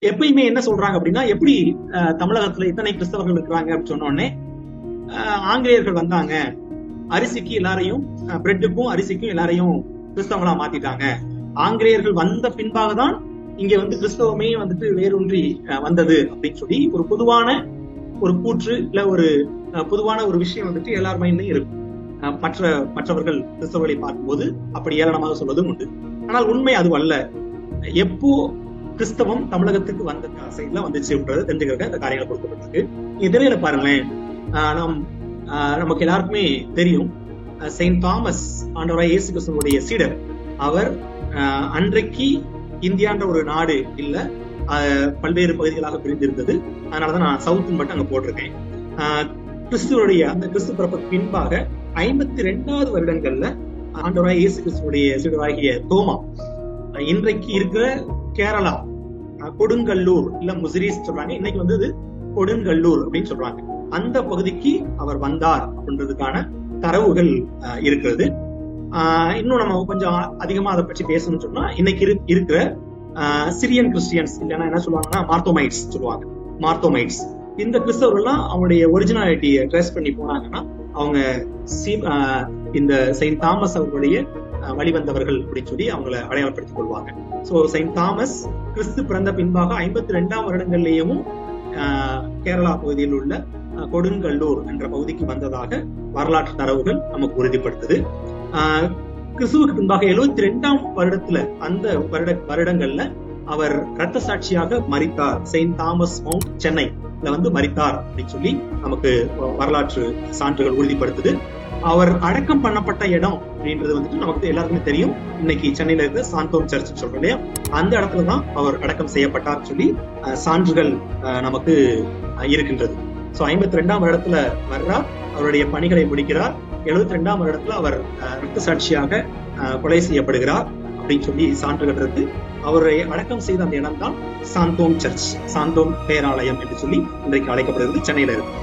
எப்பயுமே என்ன சொல்றாங்க அப்படின்னா, எப்படி தமிழகத்துல இத்தனை கிறிஸ்தவர்கள் இருக்கிறாங்க அப்படின்னு சொன்ன உடனே ஆங்கிலேயர்கள் வந்தாங்க, அரிசிக்கு எல்லாரையும், பிரெட்டுக்கும் அரிசிக்கும் எல்லாரையும் கிறிஸ்தவங்களா மாத்திட்டாங்க. ஆங்கிலேயர்கள் வந்த பின்பாக தான் இங்க கிறிஸ்தவமே வேரூன்றி வந்தது அப்படின்னு சொல்லி ஒரு பொதுவான ஒரு கூற்று, இல்ல ஒரு பொதுவான ஒரு விஷயம் எல்லார் மைண்ட்லயும் இருக்கும். மற்றவர்கள் கிறிஸ்தவர்களை பார்க்கும்போது அப்படி ஏளனமாக சொல்வதும் உண்டு. ஆனால் உண்மை அது அல்ல. எப்போ கிறிஸ்தவம் தமிழகத்துக்கு வந்த சைட்ல வந்துச்சுன்றது தெரிஞ்சுக்கிறதுக்கு இந்த காரியங்களை கொடுக்கப்பட்டிருக்கு. நீங்க திரையில பாருங்களேன், நமக்கு எல்லாருக்குமே தெரியும், செயின்ட் தாமஸ் ஆண்டவராய் இயேசு கிறிஸ்துவுடைய சீடர். அவர் அன்றைக்கு இந்தியான்ற ஒரு நாடு இல்ல, பல்வேறு பகுதிகளாக பிரிந்திருந்தது. அதனாலதான் நான் சவுத் மட்டும் அங்க போட்டிருக்கேன். கிறிஸ்துவனுடைய அந்த கிறிஸ்து பிறப்புக்கு பின்பாக 52வது வருடங்கள்ல ஆண்டவராய் இயேசு கிறிஸ்துவுடைய சீடராகிய தோமா, இன்றைக்கு இருக்கிற கேரளா கொடுங்கல்லூர் இல்ல முசிறிஸ் சொல்றாங்க, இன்னைக்கு அது கொடுங்கல்லூர் அப்படின்னு சொல்றாங்க, அந்த பகுதிக்கு அவர் வந்தார் அப்படின்றதுக்கான தரவுகள் இருக்கிறது. இன்னும் நம்ம கொஞ்சம் அதிகமா அதை பற்றி பேசணும்னு சொன்னா, இன்னைக்கு இருக்கிற சிரியன் கிறிஸ்டியன்ஸ் இல்லைன்னா என்ன சொல்லுவாங்கன்னா மார்த்தோமைட்ஸ் சொல்லுவாங்க. மார்த்தோமைட்ஸ் இந்த கிறிஸ்தவர்கள்லாம் அவங்களுடைய ஒரிஜினாலிட்டியை ட்ரேஸ் பண்ணி போனாங்கன்னா அவங்க இந்த செயின்ட் தாமஸ் அவர்களுடைய வழிவந்தவர்கள் அப்படின்னு சொல்லி அவங்களை அடையாளப்படுத்திக் கொள்வாங்க. சோ செயின்ட் தாமஸ் கிறிஸ்து பிறந்த பின்பாக 52ஆம் வருடங்கள்லயும் கேரளா பகுதியில் உள்ள கொடுங்கல்லூர் என்ற பகுதிக்கு வந்ததாக வரலாற்று தரவுகள் நமக்கு உறுதிப்படுத்துது. கிறிஸ்துவுக்கு பின்பாக 72ஆம் வருடத்துல அந்த வருடங்கள்ல அவர் இரத்த சாட்சியாக மரித்தார். செயின்ட் தாமஸ் மவுண்ட் சென்னைல மரித்தார் அப்படின்னு சொல்லி நமக்கு வரலாற்று சான்றுகள் உறுதிப்படுத்துது. அவர் அடக்கம் பண்ணப்பட்ட இடம் அப்படின்றது நமக்கு எல்லாருக்குமே தெரியும். இன்னைக்கு சென்னையில இருக்க சாந்தோம் சர்ச் சொல்றோம் இல்லையா, அந்த இடத்துலதான் அவர் அடக்கம் செய்யப்பட்டார் சொல்லி சான்றுகள் நமக்கு இருக்கின்றது. சோ 52ஆம் வருடத்துல வர்றார், அவருடைய பணிகளை முடிக்கிறார். 72ஆம் வருடத்துல அவர் இரத்த சாட்சியாக கொலை செய்யப்படுகிறார் அப்படின்னு சொல்லி சான்றுகள் இருக்கு. அவரை அடக்கம் செய்த அந்த இடம் தான் சாந்தோம் சர்ச், சாந்தோம் பேராலயம் என்று சொல்லி இன்றைக்கு அழைக்கப்படுகிறது, சென்னையில இருக்கு.